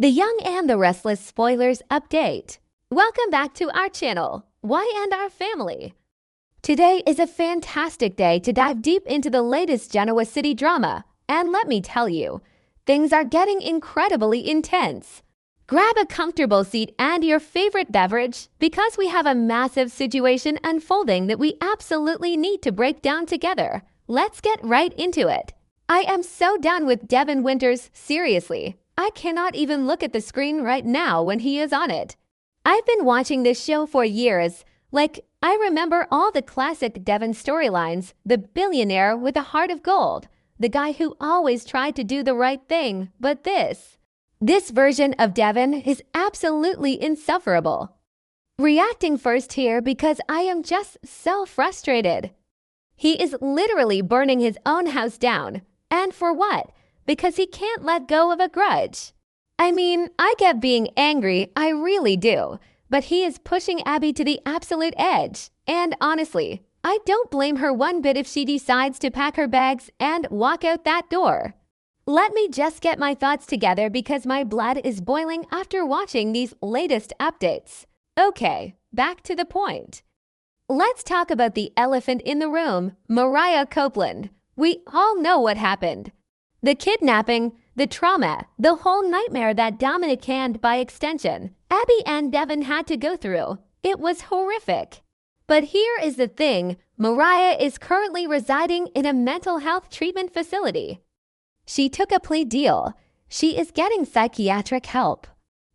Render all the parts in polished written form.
The Young and the Restless spoilers update. Welcome back to our channel, Why and Our Family. Today is a fantastic day to dive deep into the latest Genoa City drama, and let me tell you, things are getting incredibly intense. Grab a comfortable seat and your favorite beverage because we have a massive situation unfolding that we absolutely need to break down together. Let's get right into it. I am so done with Devon Winters, seriously. I cannot even look at the screen right now when he is on it. I've been watching this show for years. I remember all the classic Devon storylines, the billionaire with a heart of gold, the guy who always tried to do the right thing, but this version of Devon is absolutely insufferable. Reacting first here because I am just so frustrated. He is literally burning his own house down. And for what? Because he can't let go of a grudge. I mean, I get being angry, I really do, but he is pushing Abby to the absolute edge. And honestly, I don't blame her one bit if she decides to pack her bags and walk out that door. Let me just get my thoughts together because my blood is boiling after watching these latest updates. Okay, back to the point. Let's talk about the elephant in the room, Mariah Copeland. We all know what happened. The kidnapping, the trauma, the whole nightmare that Dominic and, by extension, Abby and Devon had to go through. It was horrific. But here is the thing, Mariah is currently residing in a mental health treatment facility. She took a plea deal. She is getting psychiatric help.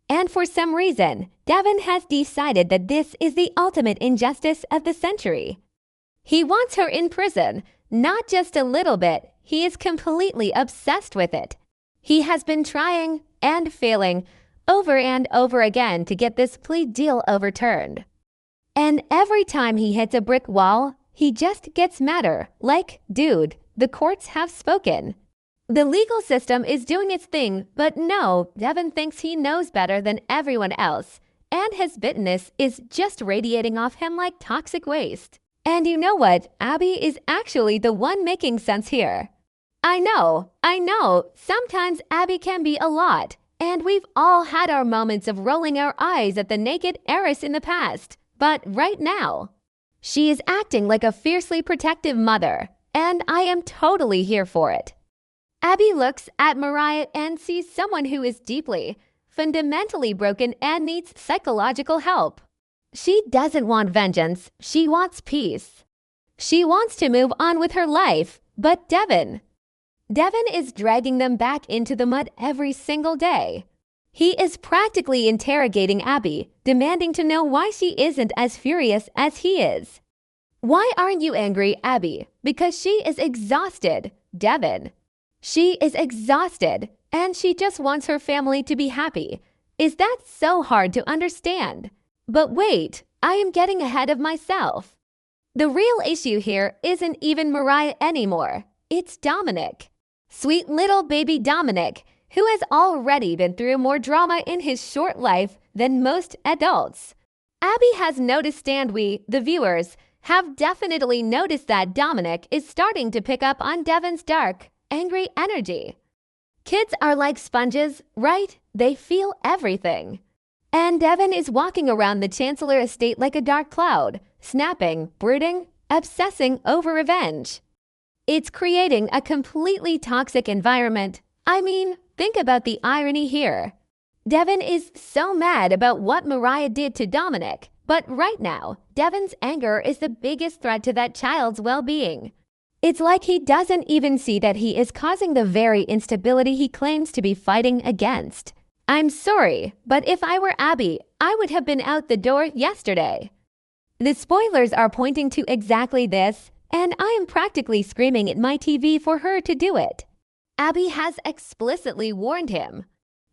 And for some reason, Devon has decided that this is the ultimate injustice of the century. He wants her in prison, not just a little bit. He is completely obsessed with it. He has been trying and failing over and over again to get this plea deal overturned. And every time he hits a brick wall, he just gets madder. Dude, the courts have spoken. The legal system is doing its thing, but no, Devon thinks he knows better than everyone else, and his bitterness is just radiating off him like toxic waste. And you know what? Abby is actually the one making sense here. I know, sometimes Abby can be a lot, and we've all had our moments of rolling our eyes at the naked heiress in the past, but right now, she is acting like a fiercely protective mother, and I am totally here for it. Abby looks at Mariah and sees someone who is deeply, fundamentally broken and needs psychological help. She doesn't want vengeance, she wants peace. She wants to move on with her life, but Devon is dragging them back into the mud every single day. He is practically interrogating Abby, demanding to know why she isn't as furious as he is. Why aren't you angry, Abby? Because she is exhausted, Devon. She is exhausted, and she just wants her family to be happy. Is that so hard to understand? But wait, I am getting ahead of myself. The real issue here isn't even Mariah anymore. It's Dominic. Sweet little baby Dominic, who has already been through more drama in his short life than most adults. Abby has noticed, and we, the viewers, have definitely noticed that Dominic is starting to pick up on Devon's dark, angry energy. Kids are like sponges, right? They feel everything. And Devon is walking around the Chancellor estate like a dark cloud, snapping, brooding, obsessing over revenge. It's creating a completely toxic environment. I mean, think about the irony here. Devon is so mad about what Mariah did to Dominic, but right now, Devon's anger is the biggest threat to that child's well-being. It's like he doesn't even see that he is causing the very instability he claims to be fighting against. I'm sorry, but if I were Abby, I would have been out the door yesterday. The spoilers are pointing to exactly this, and I am practically screaming at my TV for her to do it. Abby has explicitly warned him.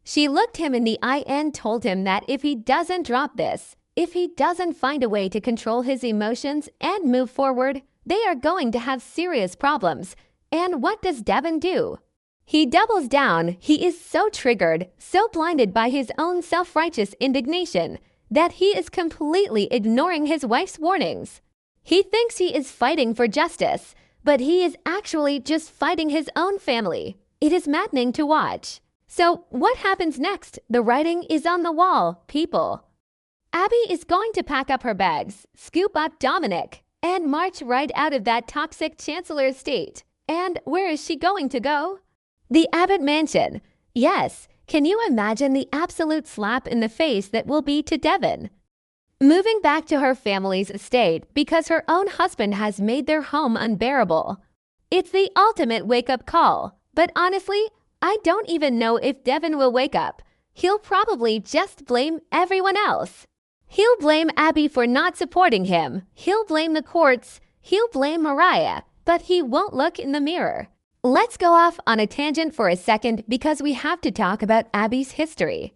She looked him in the eye and told him that if he doesn't drop this, if he doesn't find a way to control his emotions and move forward, they are going to have serious problems. And what does Devon do? He doubles down. He is so triggered, so blinded by his own self-righteous indignation that he is completely ignoring his wife's warnings. He thinks he is fighting for justice, but he is actually just fighting his own family. It is maddening to watch. So what happens next? The writing is on the wall, people. Abby is going to pack up her bags, scoop up Dominic, and march right out of that toxic Chancellor estate. And where is she going to go? The Abbott mansion. Yes, can you imagine the absolute slap in the face that will be to Devon? Moving back to her family's estate because her own husband has made their home unbearable. It's the ultimate wake-up call, but honestly, I don't even know if Devon will wake up. He'll probably just blame everyone else. He'll blame Abby for not supporting him. He'll blame the courts. He'll blame Mariah, but he won't look in the mirror. Let's go off on a tangent for a second because we have to talk about Abby's history.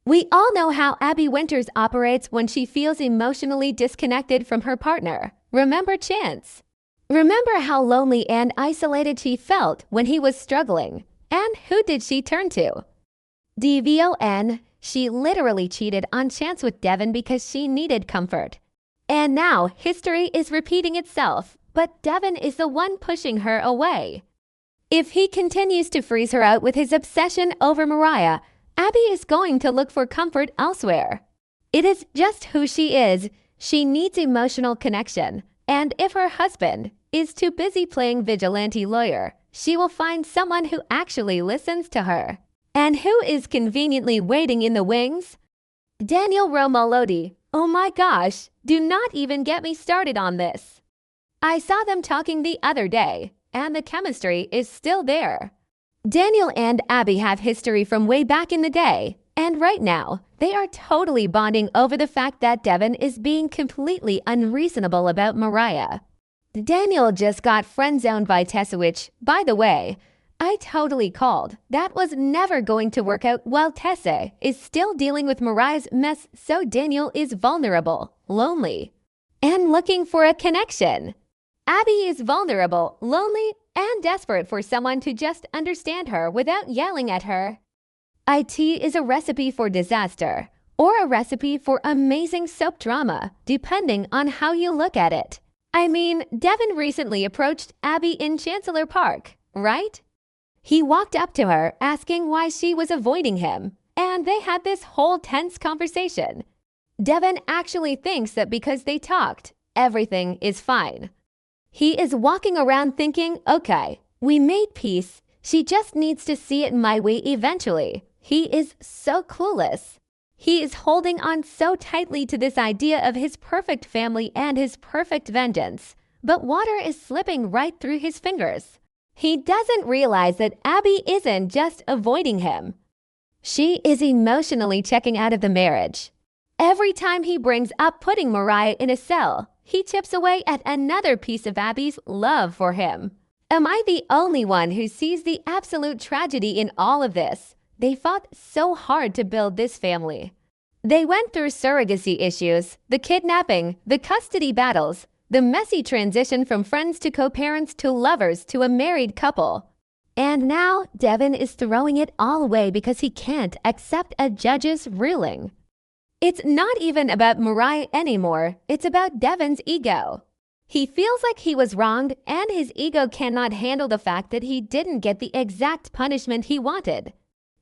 We all know how Abby Winters operates when she feels emotionally disconnected from her partner. Remember Chance? Remember how lonely and isolated she felt when he was struggling? And who did she turn to? Devon. She literally cheated on Chance with Devon because she needed comfort. And now history is repeating itself, but Devon is the one pushing her away. If he continues to freeze her out with his obsession over Mariah, Abby is going to look for comfort elsewhere. It is just who she is. She needs emotional connection. And if her husband is too busy playing vigilante lawyer, she will find someone who actually listens to her. And who is conveniently waiting in the wings? Daniel Romolodi. Oh my gosh, do not even get me started on this. I saw them talking the other day, and the chemistry is still there. Daniel and Abby have history from way back in the day, and right now, they are totally bonding over the fact that Devon is being completely unreasonable about Mariah. Daniel just got friend-zoned by Tessa, which, by the way, I totally called. That was never going to work out while Tessa is still dealing with Mariah's mess, so Daniel is vulnerable, lonely, and looking for a connection. Abby is vulnerable, lonely, and desperate for someone to just understand her without yelling at her. IT is a recipe for disaster, or a recipe for amazing soap drama, depending on how you look at it. I mean, Devon recently approached Abby in Chancellor Park, right? He walked up to her asking why she was avoiding him, and they had this whole tense conversation. Devon actually thinks that because they talked, everything is fine. He is walking around thinking, okay, we made peace. She just needs to see it my way eventually. He is so clueless. He is holding on so tightly to this idea of his perfect family and his perfect vengeance, but water is slipping right through his fingers. He doesn't realize that Abby isn't just avoiding him. She is emotionally checking out of the marriage. Every time he brings up putting Mariah in a cell, he chips away at another piece of Abby's love for him. Am I the only one who sees the absolute tragedy in all of this? They fought so hard to build this family. They went through surrogacy issues, the kidnapping, the custody battles, the messy transition from friends to co-parents to lovers to a married couple. And now Devon is throwing it all away because he can't accept a judge's ruling. It's not even about Mariah anymore, it's about Devon's ego. He feels like he was wronged and his ego cannot handle the fact that he didn't get the exact punishment he wanted.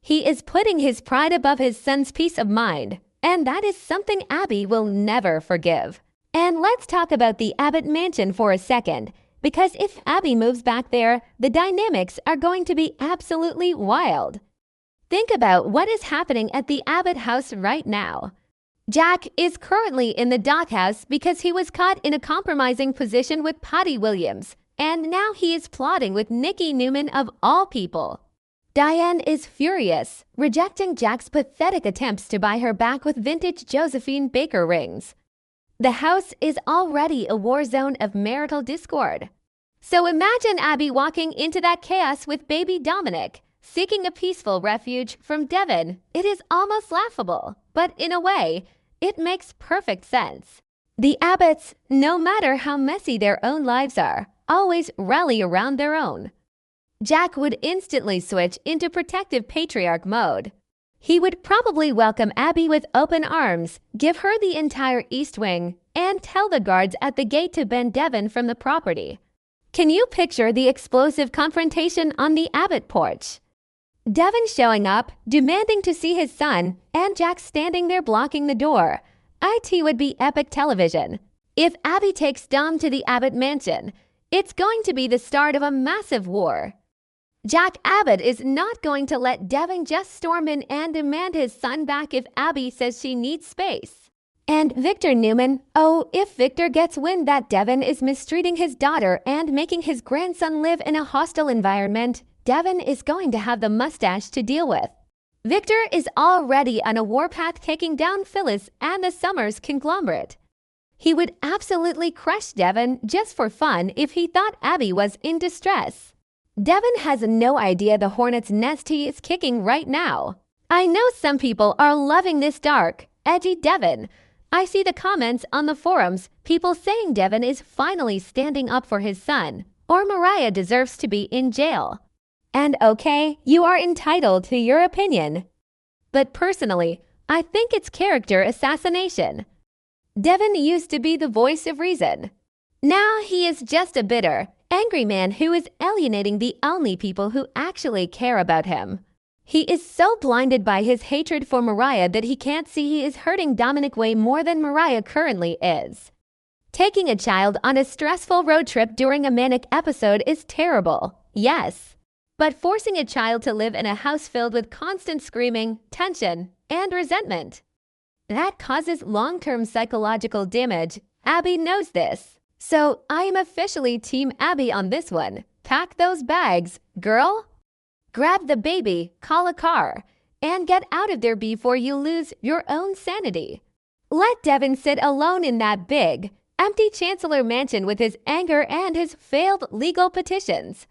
He is putting his pride above his son's peace of mind, and that is something Abby will never forgive. And let's talk about the Abbott mansion for a second, because if Abby moves back there, the dynamics are going to be absolutely wild. Think about what is happening at the Abbott house right now. Jack is currently in the doghouse because he was caught in a compromising position with Patty Williams, and now he is plotting with Nikki Newman of all people. Diane is furious, rejecting Jack's pathetic attempts to buy her back with vintage Josephine Baker rings. The house is already a war zone of marital discord. So imagine Abby walking into that chaos with baby Dominic, seeking a peaceful refuge from Devon. It is almost laughable, but in a way, it makes perfect sense. The Abbotts, no matter how messy their own lives are, always rally around their own. Jack would instantly switch into protective patriarch mode. He would probably welcome Abby with open arms, give her the entire East Wing, and tell the guards at the gate to ban Devon from the property. Can you picture the explosive confrontation on the Abbott porch? Devon showing up, demanding to see his son, and Jack standing there blocking the door. It would be epic television. If Abby takes Dom to the Abbott mansion, it's going to be the start of a massive war. Jack Abbott is not going to let Devon just storm in and demand his son back if Abby says she needs space. And Victor Newman, oh, if Victor gets wind that Devon is mistreating his daughter and making his grandson live in a hostile environment, Devon is going to have the mustache to deal with. Victor is already on a warpath taking down Phyllis and the Summers conglomerate. He would absolutely crush Devon just for fun if he thought Abby was in distress. Devon has no idea the hornet's nest he is kicking right now. I know some people are loving this dark, edgy Devon. I see the comments on the forums, people saying Devon is finally standing up for his son, or Mariah deserves to be in jail. And okay, you are entitled to your opinion. But personally, I think it's character assassination. Devon used to be the voice of reason. Now he is just a bitter, angry man who is alienating the only people who actually care about him. He is so blinded by his hatred for Mariah that he can't see he is hurting Dominic way more than Mariah currently is. Taking a child on a stressful road trip during a manic episode is terrible, yes. But forcing a child to live in a house filled with constant screaming, tension, and resentment, that causes long-term psychological damage. Abby knows this. So I am officially Team Abby on this one. Pack those bags, girl. Grab the baby, call a car, and get out of there before you lose your own sanity. Let Devon sit alone in that big, empty Chancellor mansion with his anger and his failed legal petitions.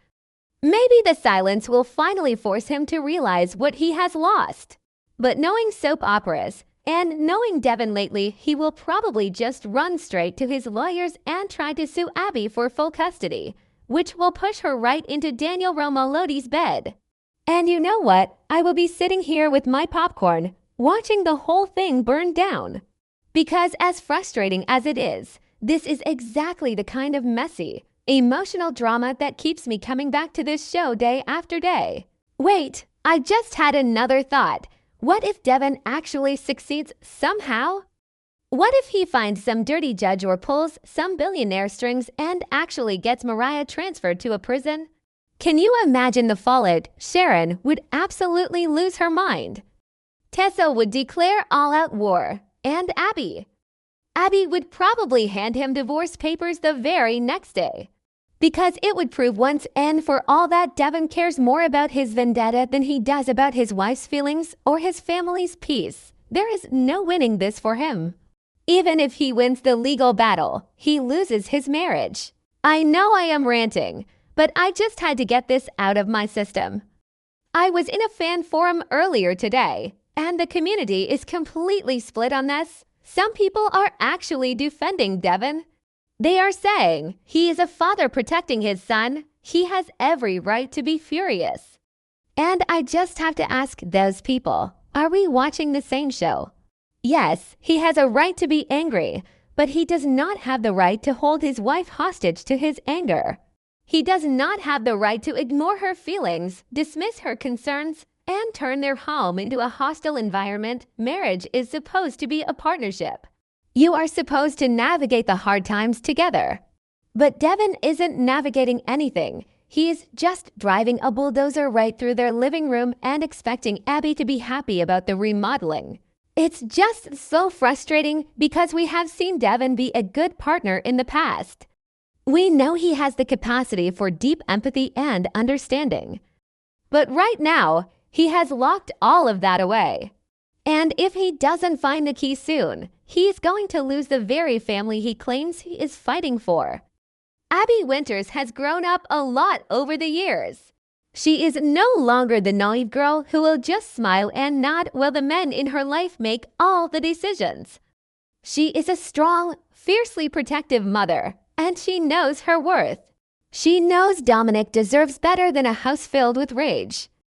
Maybe the silence will finally force him to realize what he has lost. But knowing soap operas, and knowing Devon lately, he will probably just run straight to his lawyers and try to sue Abby for full custody, which will push her right into Daniel Romolodi's bed. And you know what? I will be sitting here with my popcorn, watching the whole thing burn down. Because as frustrating as it is, this is exactly the kind of messy, emotional drama that keeps me coming back to this show day after day. Wait, I just had another thought. What if Devon actually succeeds somehow? What if he finds some dirty judge or pulls some billionaire strings and actually gets Mariah transferred to a prison? Can you imagine the fallout? Sharon would absolutely lose her mind. Tessa would declare all-out war. And Abby. Abby would probably hand him divorce papers the very next day. Because it would prove once and for all that Devon cares more about his vendetta than he does about his wife's feelings or his family's peace. There is no winning this for him. Even if he wins the legal battle, he loses his marriage. I know I am ranting, but I just had to get this out of my system. I was in a fan forum earlier today, and the community is completely split on this. Some people are actually defending Devon. They are saying he is a father protecting his son. He has every right to be furious. And I just have to ask those people, are we watching the same show? Yes, he has a right to be angry, but he does not have the right to hold his wife hostage to his anger. He does not have the right to ignore her feelings, dismiss her concerns, and turn their home into a hostile environment. Marriage is supposed to be a partnership. You are supposed to navigate the hard times together. But Devon isn't navigating anything. He is just driving a bulldozer right through their living room and expecting Abby to be happy about the remodeling. It's just so frustrating because we have seen Devon be a good partner in the past. We know he has the capacity for deep empathy and understanding. But right now, he has locked all of that away. And if he doesn't find the key soon, he's going to lose the very family he claims he is fighting for. Abby Winters has grown up a lot over the years. She is no longer the naive girl who will just smile and nod while the men in her life make all the decisions. She is a strong, fiercely protective mother, and she knows her worth. She knows Dominic deserves better than a house filled with rage.